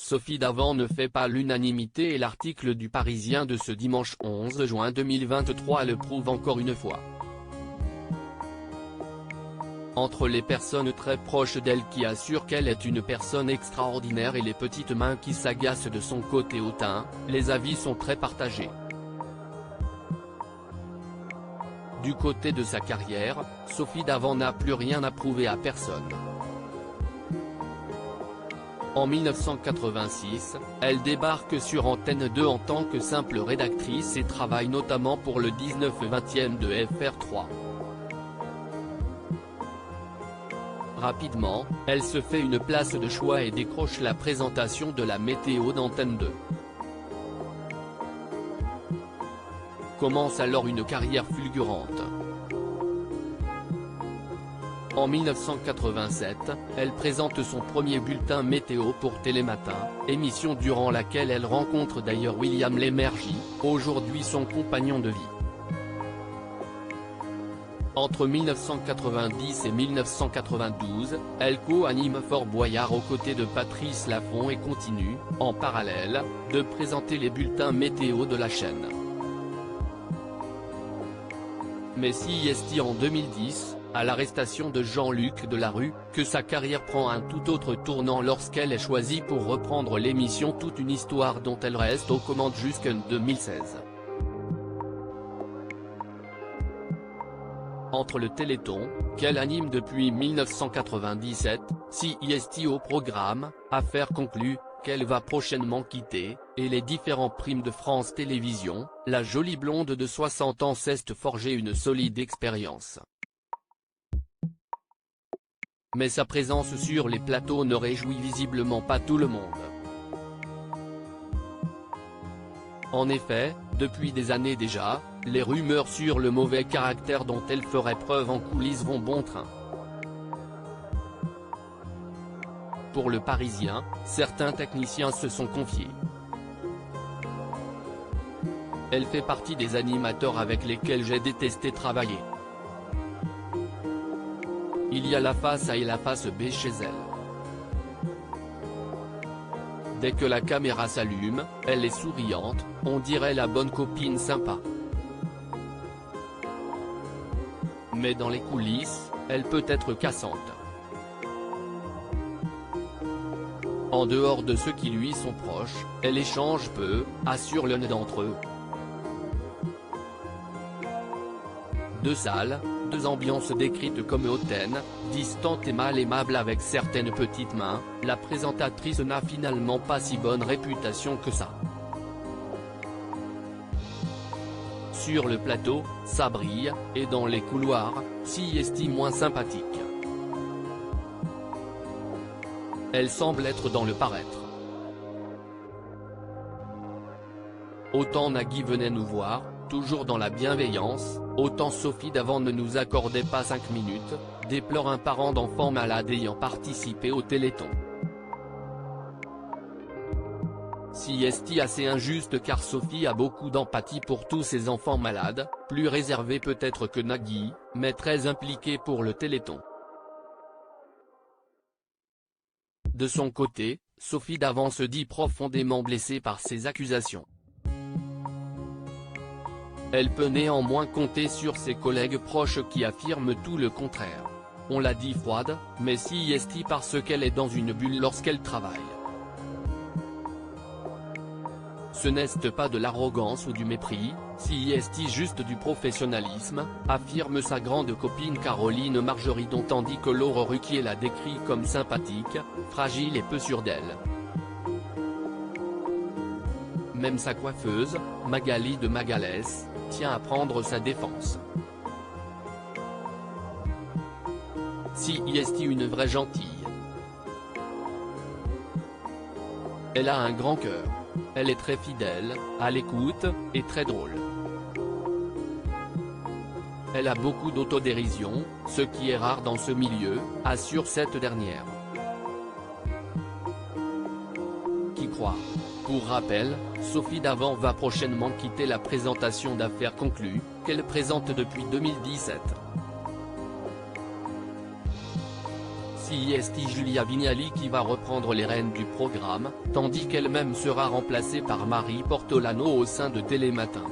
Sophie Davant ne fait pas l'unanimité et l'article du Parisien de ce dimanche 11 juin 2023 le prouve encore une fois. Entre les personnes très proches d'elle qui assurent qu'elle est une personne extraordinaire et les petites mains qui s'agacent de son côté hautain, les avis sont très partagés. Du côté de sa carrière, Sophie Davant n'a plus rien à prouver à personne. En 1986, elle débarque sur Antenne 2 en tant que simple rédactrice et travaille notamment pour le 19/20 de FR3. Rapidement, elle se fait une place de choix et décroche la présentation de la météo d'Antenne 2. Commence alors une carrière fulgurante. En 1987, elle présente son premier bulletin météo pour Télématin, émission durant laquelle elle rencontre d'ailleurs William Lémergie, aujourd'hui son compagnon de vie. Entre 1990 et 1992, elle co-anime Fort Boyard aux côtés de Patrice Laffont et continue, en parallèle, de présenter les bulletins météo de la chaîne. Mais c'est en 2010, à l'arrestation de Jean-Luc Delarue, que sa carrière prend un tout autre tournant lorsqu'elle est choisie pour reprendre l'émission Toute une histoire dont elle reste aux commandes jusqu'en 2016. Entre le Téléthon, qu'elle anime depuis 1997, c'est au programme, Affaires conclues, qu'elle va prochainement quitter, et les différents primes de France Télévisions, la jolie blonde de 60 ans s'est forgée une solide expérience. Mais sa présence sur les plateaux ne réjouit visiblement pas tout le monde. En effet, depuis des années déjà, les rumeurs sur le mauvais caractère dont elle ferait preuve en coulisses vont bon train. Pour le Parisien, certains techniciens se sont confiés. Elle fait partie des animateurs avec lesquels j'ai détesté travailler. Il y a la face A et la face B chez elle. Dès que la caméra s'allume, elle est souriante, on dirait la bonne copine sympa. Mais dans les coulisses, elle peut être cassante. En dehors de ceux qui lui sont proches, elle échange peu, assure l'un d'entre eux. Deux salles, deux ambiances décrites comme hautaines, distantes et mal aimables avec certaines petites mains, la présentatrice n'a finalement pas si bonne réputation que ça. Sur le plateau, ça brille, et dans les couloirs, c'est moins sympathique. Elle semble être dans le paraître. Autant Nagui venait nous voir, toujours dans la bienveillance, autant Sophie Davant ne nous accordait pas 5 minutes, déplore un parent d'enfant malade ayant participé au Téléthon. C'est assez injuste car Sophie a beaucoup d'empathie pour tous ces enfants malades, plus réservée peut-être que Nagui, mais très impliquée pour le Téléthon. De son côté, Sophie Davant se dit profondément blessée par ces accusations. Elle peut néanmoins compter sur ses collègues proches qui affirment tout le contraire. On l'a dit froide, mais c'est parce qu'elle est dans une bulle lorsqu'elle travaille. Ce n'est pas de l'arrogance ou du mépris, c'est juste du professionnalisme, affirme sa grande copine Caroline Margeridon tandis que Laure Ruquier la décrit comme sympathique, fragile et peu sûre d'elle. Même sa coiffeuse, Magali de Magalès, tient à prendre sa défense. C'est une vraie gentille. Elle a un grand cœur. Elle est très fidèle, à l'écoute, et très drôle. Elle a beaucoup d'autodérision, ce qui est rare dans ce milieu, assure cette dernière. Qui croit? Pour rappel, Sophie Davant va prochainement quitter la présentation d'Affaires conclues, qu'elle présente depuis 2017. CIST Julia Vignali qui va reprendre les rênes du programme, tandis qu'elle-même sera remplacée par Marie Portolano au sein de Télématin.